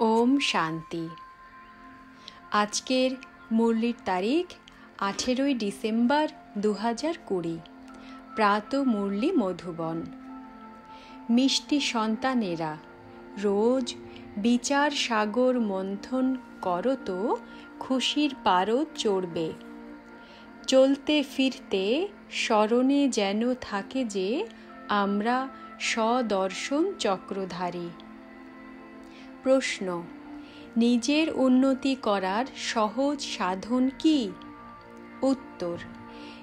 ওম শান্তি। আজকের মুরলির তারিখ 18 ডিসেম্বর 2020। প্রাত মুরলি মধুবন। মিষ্টি সন্তানেরা, রোজ বিচার সাগর মন্থন করো তো খুশির পারদ চড়বে। চলতে ফিরতে স্মরণে যেন থাকে যে আমরা সদর্শন চক্রধারী। প্রশ্ন: নিজের উন্নতি করার সহজ সাধন কি? উত্তর: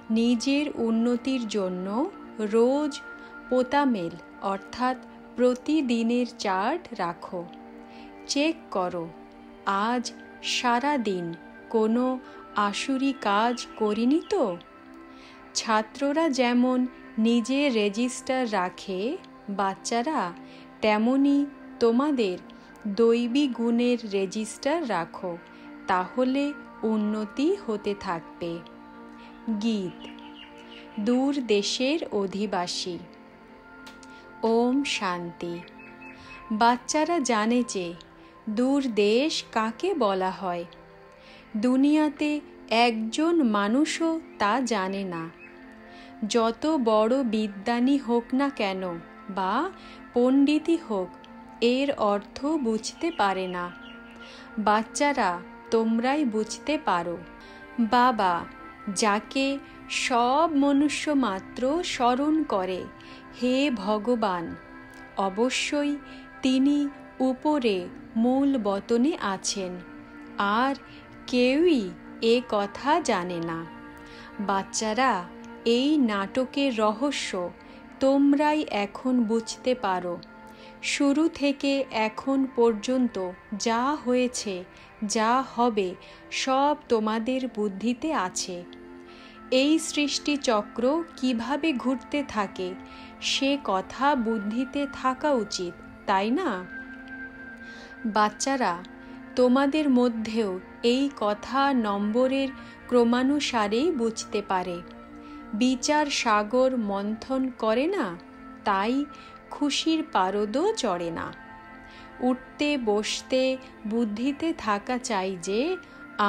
নিজের উন্নতির জন্য রোজ পোতামেল অর্থাৎ প্রতিদিনের চার্ট রাখো। চেক করো, আজ সারা দিন কোনো আসুরি কাজ করিনি তো। ছাত্ররা যেমন নিজের রেজিস্টার রাখে, বাচ্চারা তেমনি তোমাদের দৈবী গুণের রেজিস্টার রাখো, তাহলে উন্নতি হতে থাকবে। গীত। দূর দেশের অধিবাসী। ওম শান্তি। বাচ্চারা জানে যে দূর দেশ কাকে বলা হয়। দুনিয়াতে একজন মানুষও তা জানে না। যত বড় বিদ্বানী হোক না কেন বা পণ্ডিতই হোক, এর অর্থ বুঝতে পারে না। বাচ্চারা তোমরাই বুঝতে পারো। বাবা যাকে সব মনুষ্য মাত্র স্মরণ করে, হে ভগবান, অবশ্যই তিনি উপরে মূল বতনে আছেন, আর কেউই এ কথা জানে না। বাচ্চারা, এই নাটকের রহস্য তোমরাই এখন বুঝতে পারো। শুরু থেকে এখন পর্যন্ত যা হয়েছে, যা হবে, সব তোমাদের বুদ্ধিতে আছে। এই সৃষ্টি চক্র কিভাবে ঘুরতে থাকে সে কথা বুদ্ধিতে থাকা উচিত, তাই না? বাচ্চারা, তোমাদের মধ্যেও এই কথা নম্বরের ক্রমানুসারেই বুঝতে পারে। বিচার সাগর মন্থন করে না, তাই খুশির পারদও চড়ে না। উঠতে বসতে বুদ্ধিতে থাকা চাই যে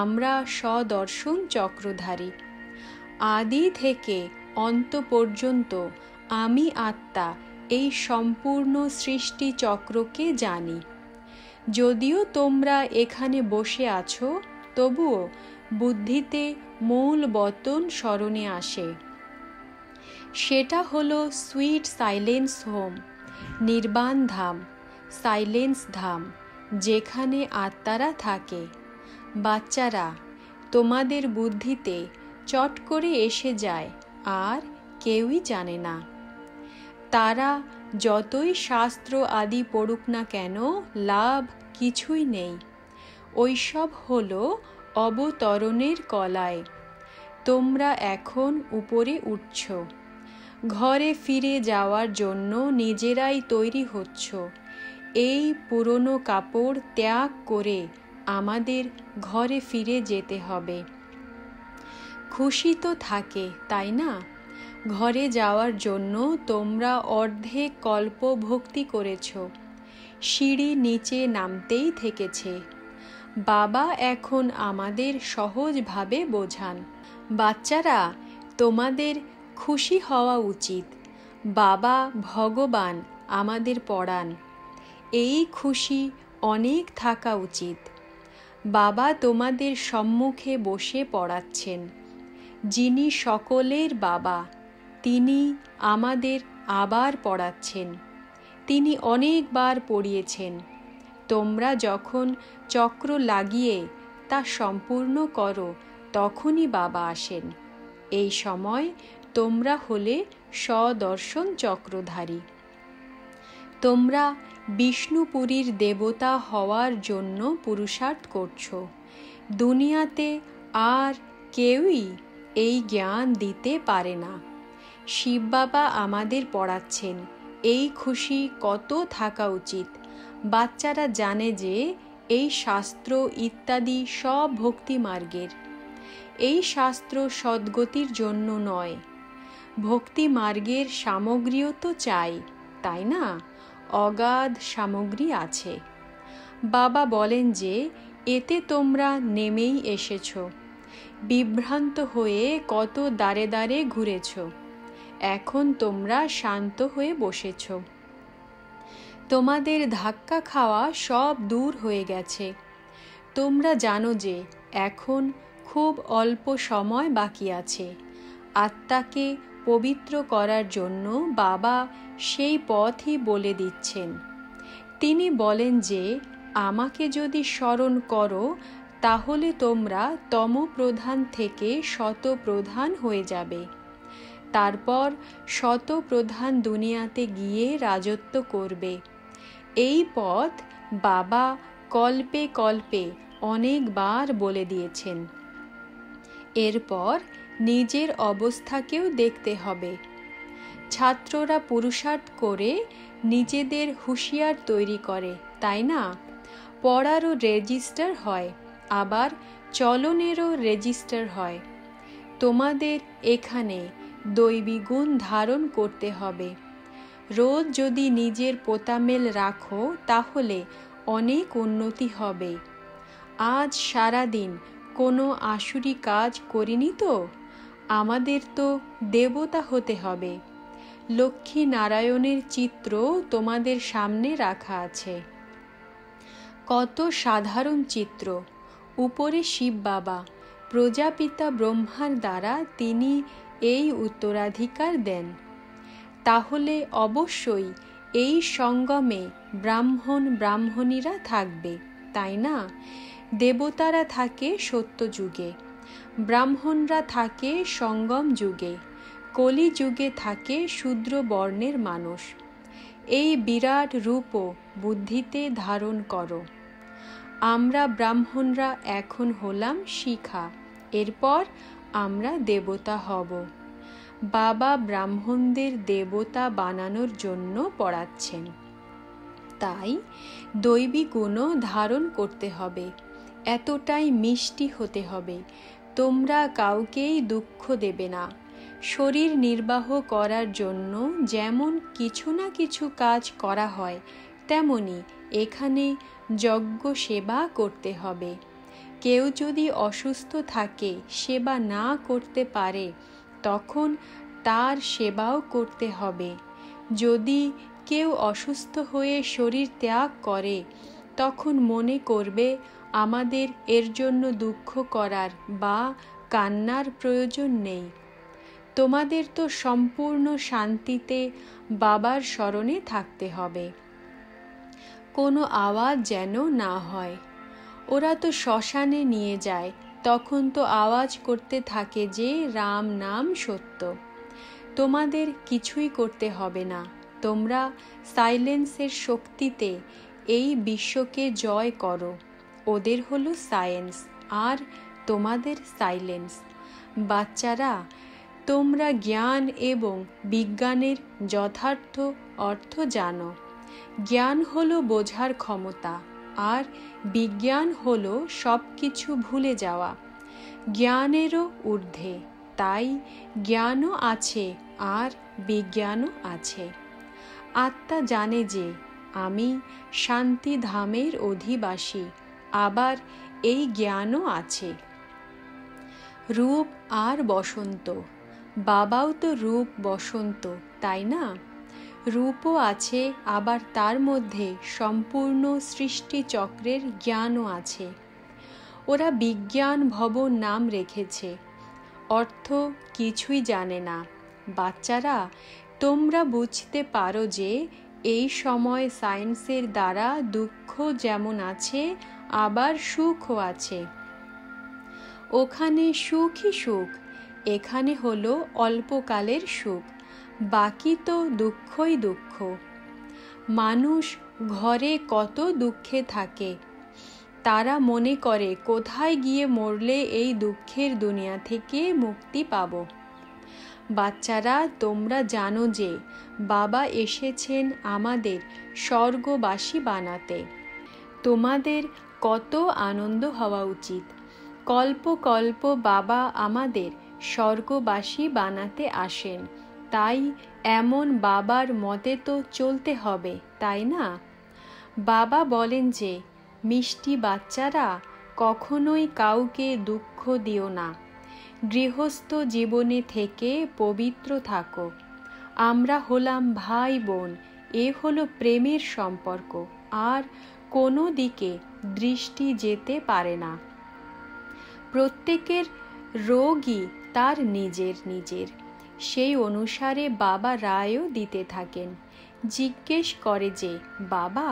আমরা সদর্শন চক্রধারী। আদি থেকে অন্ত পর্যন্ত আমি আত্মা এই সম্পূর্ণ সৃষ্টি চক্রকে জানি। যদিও তোমরা এখানে বসে আছো, তবুও বুদ্ধিতে মূল বতন স্মরণে আসে। সেটা হলো সুইট সাইলেন্স হোম, নির্বাণ ধাম, সাইলেন্স ধাম, যেখানে আত্মারা থাকে। বাচ্চারা, তোমাদের বুদ্ধিতে চট করে এসে যায়, আর কেউই জানে না। তারা যতই শাস্ত্র আদি পড়ুক না কেন, লাভ কিছুই নেই। ওইসব হলো অবতরণের কলায়। তোমরা এখন উপরে উঠছ, ঘরে ফিরে যাওয়ার জন্য নিজেরাই তৈরি হচ্ছ। এই পুরনো কাপড় ত্যাগ করে আমাদের ঘরে ফিরে যেতে হবে। খুশি তো থাকে, তাই না? ঘরে যাওয়ার জন্য তোমরা অর্ধেক কল্প ভক্তি করেছ, সিঁড়ি নিচে নামতেই থেকেছে। বাবা এখন আমাদের সহজভাবে বোঝান। বাচ্চারা, তোমাদের খুশি হওয়া উচিত। বাবা ভগবান আমাদের পড়ান। এই খুশি অনেক থাকা উচিত। বাবা তোমাদের সম্মুখে বসে পড়াচ্ছেন। যিনি সকলের বাবা, তিনি আমাদের আবার পড়াচ্ছেন। তিনি অনেকবার পড়িয়েছেন। তোমরা যখন চক্র লাগিয়ে তা সম্পূর্ণ করো, তখনই বাবা আসেন। এই সময় তোমরা হলে সদর্শন চক্রধারী। তোমরা বিষ্ণুপুরীর দেবতা হওয়ার জন্য পুরুষার্থ করছো। দুনিয়াতে আর কেউই এই জ্ঞান দিতে পারে না। শিব বাবা আমাদের পড়াচ্ছেন। এই খুশি কত থাকা উচিত। বাচ্চারা জানে যে এই শাস্ত্র ইত্যাদি সব ভক্তি মার্গের। এই শাস্ত্র সদ্গতির জন্য নয়। ভক্তি মার্গের সামগ্রীও তো চাই, তাই না? অগাধ সামগ্রী আছে। বাবা বলেন যে এতে তোমরা নেমেই এসেছ, বিভ্রান্ত হয়ে কত দ্বারে দ্বারে ঘুরেছ, এখন তোমরা শান্ত হয়ে বসেছ। তোমাদের ধাক্কা খাওয়া সব দূর হয়ে গেছে। তোমরা জানো যে এখন খুব অল্প সময় বাকি আছে। আত্মাকে পবিত্র করার জন্য বাবা সেই পথই বলে দিচ্ছেন। তিনি বলেন যে আমাকে যদি স্মরণ করো তাহলে তোমরা তমপ্রধান থেকে শতপ্রধান হয়ে যাবে। তারপর শতপ্রধান দুনিয়াতে গিয়ে রাজত্ব করবে। এই পথ বাবা কল্পে কল্পে অনেকবার বলে দিয়েছেন। এরপর নিজের অবস্থাকেও দেখতে হবে। ছাত্ররা পুরুষার্থ করে নিজেদের হুঁশিয়ার তৈরি করে, তাই না? পড়ারও রেজিস্টার হয়, আবার চলনেরও রেজিস্টার হয়। তোমাদের এখানে দৈবী গুণ ধারণ করতে হবে। রোজ যদি নিজের পোতামেল রাখো তাহলে অনেক উন্নতি হবে। আজ সারাদিন কোনো আসুরি কাজ করিনি তো? আমাদের তো দেবতা হতে হবে। লক্ষ্মী নারায়ণের চিত্র তোমাদের সামনে রাখা আছে। কত সাধারণ চিত্র। উপরে শিব বাবা, প্রজাপিতা ব্রহ্মার দ্বারা তিনি এই উত্তরাধিকার দেন। তাহলে অবশ্যই এই সঙ্গমে ব্রাহ্মণ ব্রাহ্মণীরা থাকবে, তাই না? দেবতারা থাকে সত্যযুগে, ব্রাহ্মণরা থাকে সঙ্গম যুগে, কলিযুগে থাকে শূদ্র বর্ণের মানুষ। এই বিরাট রূপও বুদ্ধিতে ধারণ করো। আমরা ব্রাহ্মণরা এখন হলাম শিখা, এরপর আমরা দেবতা হব। বাবা ব্রাহ্মণদের দেবতা বানানোর জন্য পড়াচ্ছেন। তাই দৈবী গুণও ধারণ করতে হবে, এতটাই মিষ্টি হতে হবে। তোমরা কাউকেই দুঃখ দেবে না। শরীর নির্বাহ করার জন্য যেমন কিছু না কিছু কাজ করা হয়, তেমনি এখানে যজ্ঞ সেবা করতে হবে। কেউ যদি অসুস্থ থাকে, সেবা না করতে পারে, তখন তার সেবাও করতে হবে। যদি কেউ অসুস্থ হয়ে শরীর ত্যাগ করে, তখন মনে করবে আমাদের এর জন্য দুঃখ করার বা কান্নার প্রয়োজন নেই। তোমাদের তো সম্পূর্ণ শান্তিতে বাবার স্মরণে থাকতে হবে। কোনো আওয়াজ যেন না হয়। ওরা তো শ্মশানে নিয়ে যায়, তখন তো আওয়াজ করতে থাকে যে রাম নাম সত্য। তোমাদের কিছুই করতে হবে না। তোমরা সাইলেন্সের শক্তিতে এই বিশ্বকে জয় করো। ওদের হলো সায়েন্স আর তোমাদের সাইলেন্স। বাচ্চারা, তোমরা জ্ঞান এবং বিজ্ঞানের যথার্থ অর্থ জানো। জ্ঞান হলো বোঝার ক্ষমতা, আর বিজ্ঞান হলো সব কিছু ভুলে যাওয়া। জ্ঞানেরও ঊর্ধ্বে, তাই জ্ঞানও আছে আর বিজ্ঞানও আছে। আত্মা জানে যে আমি শান্তিধামের অধিবাসী, আবার এই জ্ঞানও আছে। রূপ আর বসন্ত, বাবাও তো রূপ বসন্ত, তাই না? রূপও আছে, আবার তার মধ্যে সম্পূর্ণ সৃষ্টি চক্রের জ্ঞানও আছে। ওরা বিজ্ঞান ভবন নাম রেখেছে, অর্থ কিছুই জানে না। বাচ্চারা, তোমরা বুঝতে পারো যে এই সময় সায়েন্সের দ্বারা দুঃখ যেমন আছে, আবার সুখও আছে। ওখানে সুখই সুখ, এখানে হলো অল্পকালের সুখ, বাকি তো দুঃখই দুঃখ। মানুষ ঘরে কত দুঃখে থাকে। তারা মনে করে কোথায় গিয়ে মরলে এই দুঃখের দুনিয়া থেকে মুক্তি পাব। বাচ্চারা, তোমরা জানো যে বাবা এসেছেন আমাদের স্বর্গবাসী বানাতে। তোমাদের কত আনন্দ হওয়া উচিত। কল্প কল্প বাবা আমাদের স্বর্গবাসী বানাতে আসেন, তাই এমন বাবার মতে তো চলতে হবে, তাই না? বাবা বলেন যে মিষ্টি বাচ্চারা, কখনোই কাউকে দুঃখ দিও না। গৃহস্থ জীবনে থেকে পবিত্র থাকো। আমরা হলাম ভাই বোন, এ হলো প্রেমের সম্পর্ক, আর কোনো দিকে দৃষ্টি যেতে পারে না। প্রত্যেকের রোগই তার নিজের নিজের, সেই অনুসারে বাবা রায়ও দিতে থাকেন। জিজ্ঞেস করে যে, বাবা,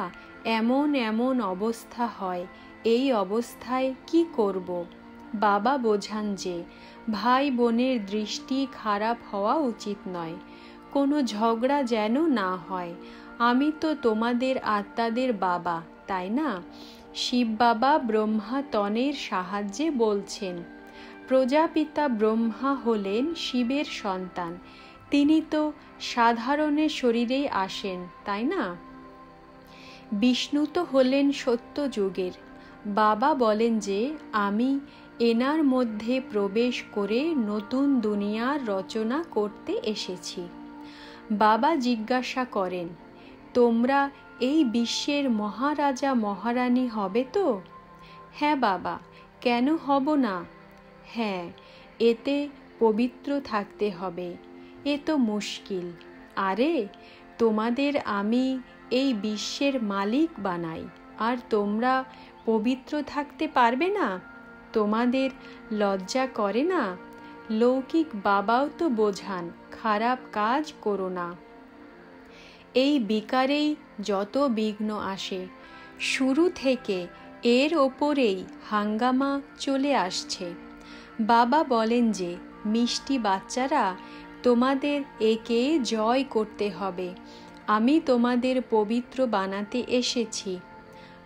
এমন এমন অবস্থা হয়, এই অবস্থায় কি করব? বাবা বোঝান যে ভাই বোনের দৃষ্টি খারাপ হওয়া উচিত নয়, কোনো ঝগড়া যেন না হয়। আমি তো তোমাদের আত্মাদের বাবা, তাই না? শিব বাবা ব্রহ্মা তনের সাহায্যে বলছেন, প্রজাপিতা ব্রহ্মা হলেন শিবের সন্তান, তিনি তো সাধারণের শরীরেই আসেন, তাই না? বিষ্ণু তো হলেন সত্য যুগের। বাবা বলেন যে আমি এনার মধ্যে প্রবেশ করে নতুন দুনিয়ার রচনা করতে এসেছি। বাবা জিজ্ঞাসা করেন, তোমরা এই বিশ্বের মহারাজা মহারানী হবে তো? হ্যাঁ বাবা, কেন হব না? হ্যাঁ, এতে পবিত্র থাকতে হবে, এ তো মুশকিল। আরে, তোমাদের আমি এই বিশ্বের মালিক বানাই, আর তোমরা পবিত্র থাকতে পারবে না? তোমাদের লজ্জা করে না? লৌকিক বাবাও তো বোঝান, খারাপ কাজ করো না। এই বিকারেই যত বিঘ্ন আসে, শুরু থেকে এর ওপরেই হাঙ্গামা চলে আসছে। বাবা বলেন যে, মিষ্টি বাচ্চারা, তোমাদের একে জয় করতে হবে। আমি তোমাদের পবিত্র বানাতে এসেছি।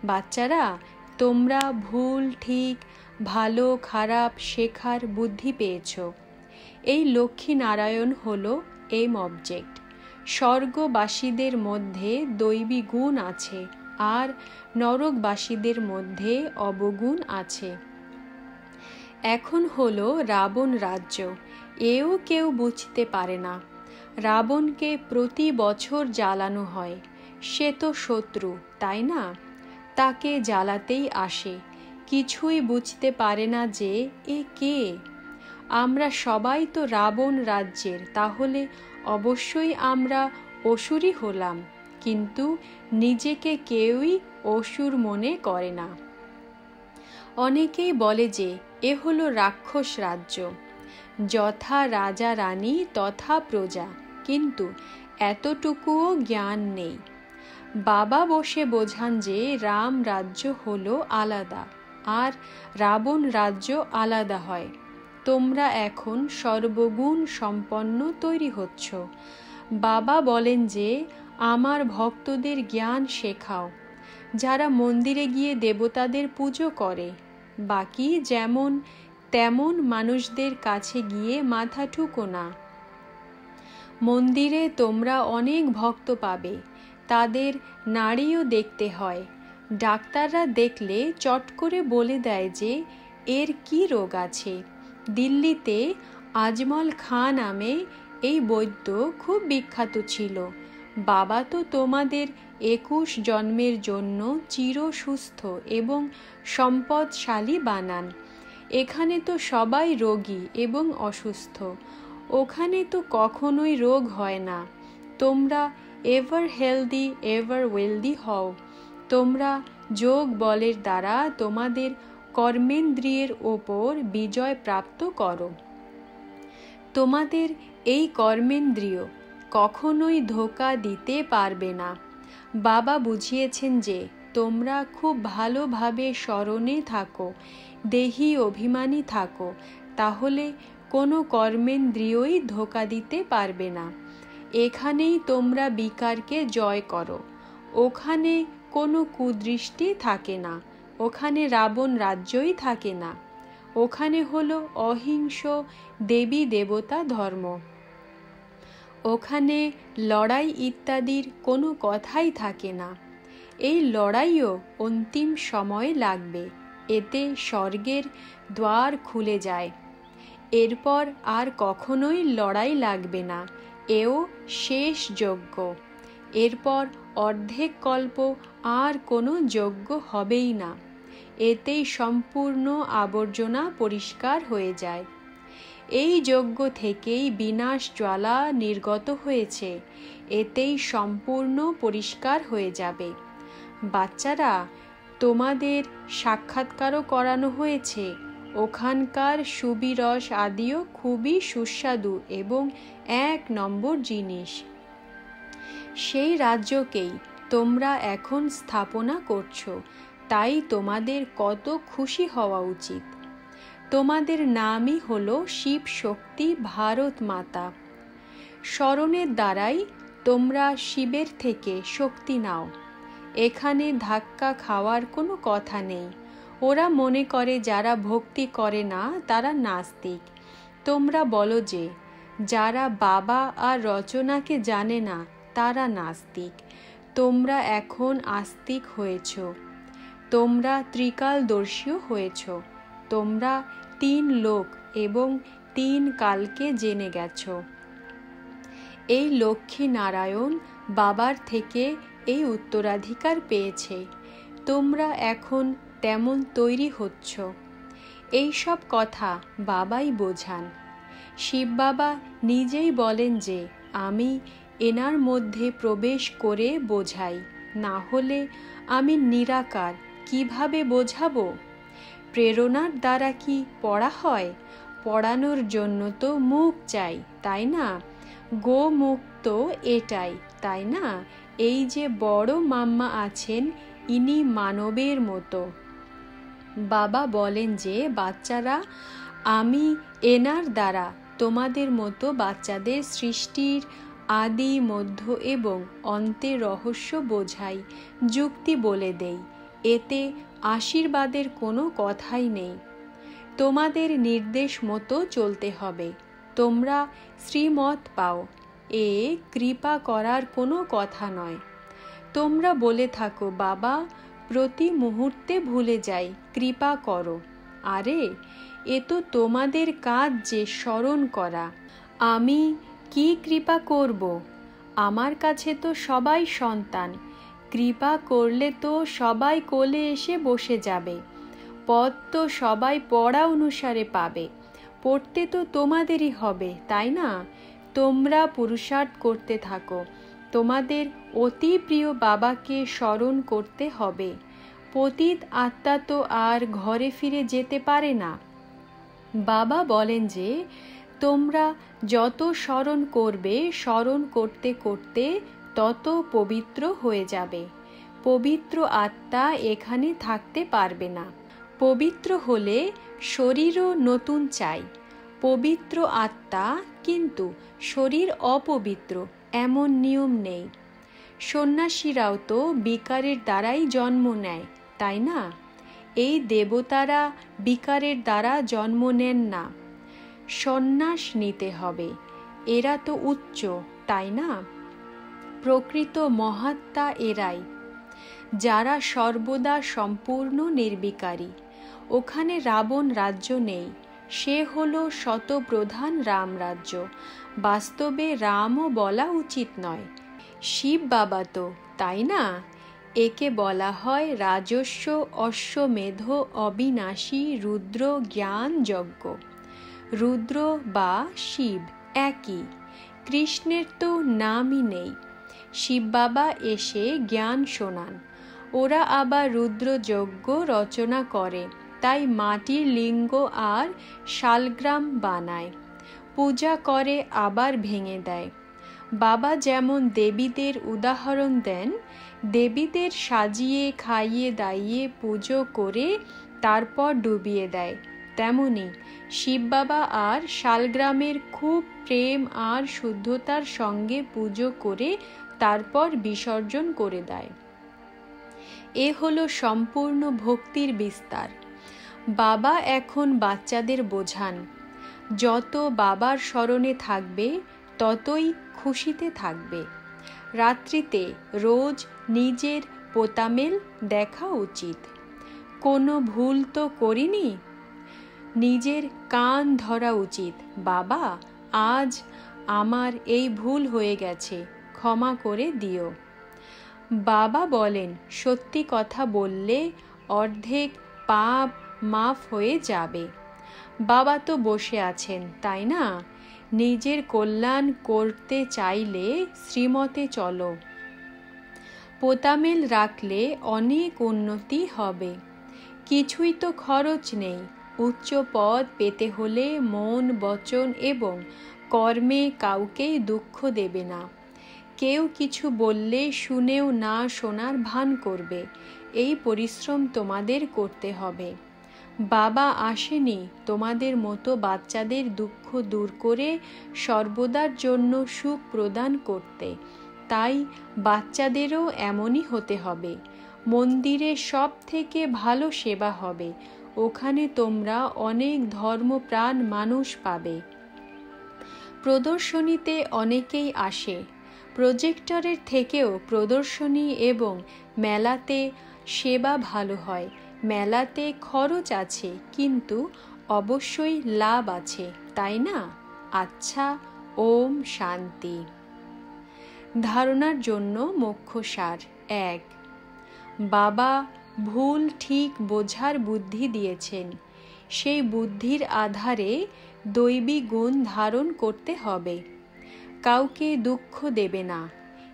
বাচ্চারা, তোমরা ভুল ঠিক, ভালো খারাপ শেখার বুদ্ধি পেয়েছ। এই লক্ষ্মী নারায়ণ হল এম অবজেক্ট। স্বর্গবাসীদের মধ্যে দৈবী গুণ আছে, আর নরকবাসীদের মধ্যে অবগুণ আছে। এখন হলো রাবণ রাজ্য, এও কেউ বুঝতে পারে না। রাবণকে প্রতি বছর জ্বালানো হয়, সে তো শত্রু, তাই না? তাকে জ্বালাতেই আসে, কিছুই বুঝতে পারে না যে এ কে। আমরা সবাই তো রাবণ রাজ্যের, তাহলে অবশ্যই আমরা অসুরই হলাম, কিন্তু নিজেকে কেউই অসুর মনে করে না। অনেকেই বলে যে এ হলো রাক্ষস রাজ্য, যথা রাজা রানী তথা প্রজা, কিন্তু এতটুকুও জ্ঞান নেই। বাবা বসে বোঝান যে রাম রাজ্য হলো আলাদা, আর রাবণ রাজ্য আলাদা হয়। তোমরা এখন সর্বগুণ সম্পন্ন তৈরি হচ্ছ। বাবা বলেন যে আমার ভক্তদের জ্ঞান শেখাও, যারা মন্দিরে গিয়ে দেবতাদের পুজো করে, বাকি যেমন তেমন মানুষদের কাছে গিয়ে মাথা ঠুকো না। মন্দিরে তোমরা অনেক ভক্ত পাবে, তাদের নাড়িও দেখতে হয়। ডাক্তাররা দেখলে চট করে বলে দেয় যে এর কি রোগ আছে। দিল্লিতে আজমল খাঁ নামে এই বৈদ্য খুব বিখ্যাত ছিল। বাবা তো তোমাদের 21 জন্মের জন্য চির সুস্থ এবং সম্পদশালী বানান। এখানে তো সবাই রোগী এবং অসুস্থ, ওখানে তো কখনোই রোগ হয় না। তোমরা এভার হেলদি এভার ওয়েলদি হও। তোমরা যোগ বলের দ্বারা তোমাদের কর্মেন্দ্রিয়ের ওপর বিজয় প্রাপ্ত করো। তোমাদের এই কর্মেন্দ্রিয় কখনোই ধোঁকা দিতে পারবে না। বাবা বুঝিয়েছেন যে তোমরা খুব ভালোভাবে স্মরণে থাকো, দেহি অভিমানী থাকো, তাহলে কোনো কর্মেন্দ্রিয়ই ধোঁকা দিতে পারবে না। এখানেই তোমরা বিকারকে জয় করো, ওখানে কোনো কুদৃষ্টি থাকে না, ওখানে রাবণ রাজ্যই থাকে না, ওখানে হলো অহিংস দেবী দেবতা ধর্ম। ওখানে লড়াই ইত্যাদির কোনো কথাই থাকে না। এই লড়াইও অন্তিম সময়ে লাগবে, এতে স্বর্গের দ্বার খুলে যায়। এরপর আর কখনোই লড়াই লাগবে না, এও শেষ যজ্ঞ। এরপর অর্ধেক কল্প আর কোনো যজ্ঞ হবেই না। এতেই সম্পূর্ণ আবর্জনা পরিষ্কার হয়ে যায়। এই যজ্ঞ থেকেই বিনাশ জ্বালা নির্গত হয়েছে, এতেই সম্পূর্ণ পরিষ্কার হয়ে যাবে। বাচ্চারা, তোমাদের সাক্ষাৎকারও করানো হয়েছে। ওখানকার সুবিরস আদিও খুবই সুস্বাদু এবং 1 নম্বর জিনিস। সেই রাজ্যকেই তোমরা এখন স্থাপনা করছো, তাই তোমাদের কত খুশি হওয়া উচিত। তোমাদের নামই হলো শিব শক্তি ভারত মাতা। স্মরণের দ্বারাই তোমরা শিবের থেকে শক্তি নাও। এখানে ধাক্কা খাওয়ার কোনো কথা নেই। ওরা মনে করে যারা ভক্তি করে না তারা নাস্তিক। তোমরা বলো যে যারা বাবা আর রচনাকে জানে না তারা নাস্তিক। তোমরা এখন আস্তিক হয়েছ। তোমরা ত্রিকালদর্শীও হয়েছ। তোমরা 3 লোক এবং 3 কালকে জেনে গেছ। এই লক্ষ্মী নারায়ণ বাবার থেকে এই উত্তরাধিকার পেয়েছে। তোমরা এখন তেমন তৈরি হচ্ছ। এই সব কথা বাবাই বোঝান। শিব বাবা নিজেই বলেন যে আমি এনার মধ্যে প্রবেশ করে বোঝাই, না হলে আমি নিরাকার কিভাবে বোঝাবো? প্রেরণার দ্বারা কি পড়া হয়? পড়ানোর জন্য তো মুখ চাই, তাই না? গোমুখ তো এটাই, তাই না? এই যে বড় মাম্মা আছেন, ইনি মানবের মতো। বাবা বলেন যে বাচ্চারা, আমি এনার দ্বারা তোমাদের মতো বাচ্চাদের সৃষ্টির আদি মধ্য এবং অন্তের রহস্য বোঝাই, যুক্তি বলে দেই। এতে আশীর্বাদের কোনো কথাই নেই। তোমাদের নির্দেশ মতো চলতে হবে। তোমরা শ্রীমত পাও, এ কৃপা করার কোনো কথা নয়। তোমরা বলে থাকো বাবা প্রতি মুহূর্তে ভুলে যাই, কৃপা করো। আরে এ তো তোমাদের কাজ যে স্মরণ করা। আমি কি কৃপা করব? আমার কাছে তো সবাই সন্তান। কৃপা করলে তো সবাই কোলে এসে বসে যাবে। পদ তো সবাই পড়া অনুসারে পাবে। পড়তে তো তোমাদেরই হবে, তাই না? তোমরা পুরুষার্থ করতে থাকো। তোমাদের অতি প্রিয় বাবাকে স্মরণ করতে হবে। পতিত আত্মা তো আর ঘরে ফিরে যেতে পারে না। বাবা বলেন যে তোমরা যত স্মরণ করবে, স্মরণ করতে করতে তত পবিত্র হয়ে যাবে। পবিত্র আত্মা এখানে থাকতে পারবে না। পবিত্র হলে শরীরও নতুন চাই। পবিত্র আত্মা, কিন্তু শরীর অপবিত্র, এমন নিয়ম নেই। সন্ন্যাসীরাও তো বিকারের দ্বারাই জন্ম নেয়, তাই না? এই দেবতারা বিকারের দ্বারা জন্ম নেন না। সন্ন্যাস নিতে হবে। এরা তো উচ্চ, তাই না? প্রকৃত মহাত্মা এরাই, যারা সর্বদা সম্পূর্ণ নির্বিকারী। ওখানে রাবণ রাজ্য নেই, সে হলো শতপ্রধান রামরাজ্য। বাস্তবে রামও বলা উচিত নয়, শিব বাবা তো, তাই না? একে বলা হয় রাজস্ব অশ্বমেধ অবিনাশী রুদ্র জ্ঞান যজ্ঞ। রুদ্র বা শিব একই। কৃষ্ণের তো নামই নেই। শিব বাবা এসে জ্ঞান শোনান। ওরা আবার রুদ্রযজ্ঞ রচনা করে, তাই মাটির লিঙ্গ আর শালগ্রাম বানায়, পূজা করে আবার ভেঙে দেয়। বাবা যেমন দেবীদের উদাহরণ দেন, দেবীদের সাজিয়ে খাইয়ে দাইয়ে পুজো করে তারপর ডুবিয়ে দেয়, তেমনি শিব বাবা আর শালগ্রামের খুব প্রেম আর শুদ্ধতার সঙ্গে পুজো করে তারপর বিসর্জন করে দেয়। এ হলো সম্পূর্ণ ভক্তির বিস্তার। বাবা এখন বাচ্চাদের বোঝান, যত বাবার স্মরণে থাকবে ততই খুশিতে থাকবে। রাত্রিতে রোজ নিজের পোতামেল দেখা উচিত। কোনো ভুল তো করিনি। নিজের কান ধরা উচিত, বাবা আজ আমার এই ভুল হয়ে গেছে, ক্ষমা করে দিও। বাবা বলেন, সত্যি কথা বললে অর্ধেক পাপ মাফ হয়ে যাবে। বাবা তো বসে আছেন, তাই না? নিজের কল্যাণ করতে চাইলে শ্রীমতে চলো। পোতামেল রাখলে অনেক উন্নতি হবে। কিছুই তো খরচ নেই। উচ্চ পদ পেতে হলে মন, বচন এবং কর্মে কাউকেই দুঃখ দেবে না। কেউ কিছু বললে শুনেও না শোনার ভান করবে। এই পরিশ্রম তোমাদের করতে হবে। বাবা আসেনি তোমাদের মতো বাচ্চাদের দুঃখ দূর করে সর্বদার জন্য সুখ প্রদান করতে। তাই বাচ্চাদেরও এমনই হতে হবে। মন্দিরে সব থেকে ভালো সেবা হবে। ওখানে তোমরা অনেক ধর্মপ্রাণ মানুষ পাবে। প্রদর্শনীতে অনেকেই আসে। প্রজেক্টরের থেকেও প্রদর্শনী এবং মেলাতে সেবা ভালো হয়। মেলাতে খরচ আছে, কিন্তু অবশ্যই লাভ আছে, তাই না? আচ্ছা, ওম শান্তি। ধারণার জন্য মোক্ষসার। 1. বাবা ভুল ঠিক বোঝার বুদ্ধি দিয়েছেন। সেই বুদ্ধির আধারে দৈবী গুণ ধারণ করতে হবে। কাউকে দুঃখ দেবে না।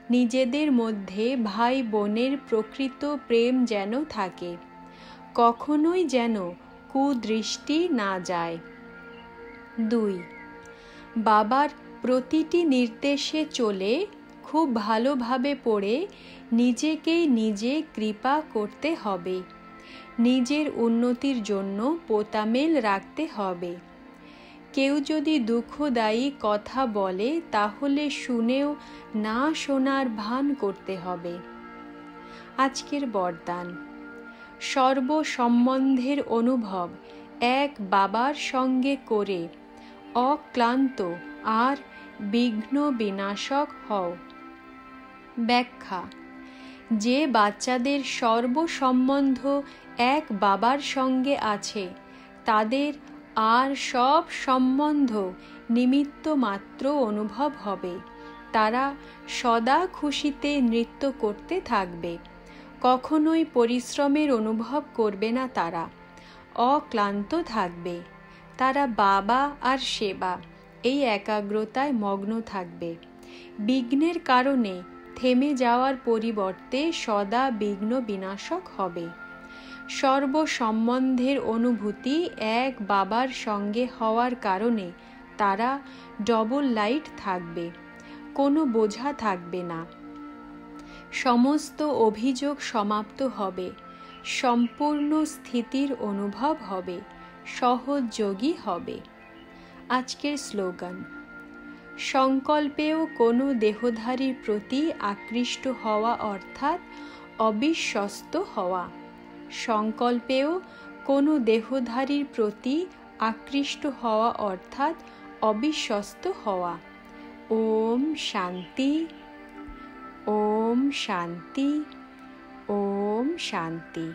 নিজেদের মধ্যে ভাই বোনের প্রকৃত প্রেম যেন থাকে। কখনোই যেন কুদৃষ্টি না যায়। 2. বাবার প্রতিটি নির্দেশে চলে খুব ভালোভাবে পড়ে নিজেকেই নিজে কৃপা করতে হবে। নিজের উন্নতির জন্য পোতামেল রাখতে হবে। কেউ যদি দুঃখদায়ী কথা বলে তাহলে শুনেও না শোনার ভান করতে হবে। আজকের বরদান। সর্বসম্বন্ধের অনুভব এক বাবার সঙ্গে করে অক্লান্ত আর বিঘ্ন বিনাশক হও। ব্যাখ্যা। যে বাচ্চাদের সর্বসম্বন্ধ এক বাবার সঙ্গে আছে, তাদের আর সব সম্বন্ধ নিমিত্ত মাত্র অনুভব হবে। তারা সদা খুশিতে নৃত্য করতে থাকবে। কখনোই পরিশ্রমের অনুভব করবে না। তারা অক্লান্ত থাকবে। তারা বাবা আর সেবা এই একাগ্রতায় মগ্ন থাকবে। বিঘ্নের কারণে থেমে যাওয়ার পরিবর্তে সদা বিঘ্ন বিনাশক হবে। সর্বসম্বন্ধের অনুভূতি এক বাবার সঙ্গে হওয়ার কারণে তারা ডবল লাইট থাকবে। কোনো বোঝা থাকবে না। সমস্ত অভিযোগ সমাপ্ত হবে। সম্পূর্ণ স্থিতির অনুভব হবে। সহযোগী হবে। আজকের স্লোগান। সংকল্পেও কোনো দেহধারীর প্রতি আকৃষ্ট হওয়া অর্থাৎ অবিশ্বস্ত হওয়া। সংকল্পেও কোনো দেহধারীর প্রতি আকৃষ্ট হওয়া অর্থাৎ অবিশ্বস্ত হওয়া। ওম শান্তি, ওম শান্তি, ওম শান্তি।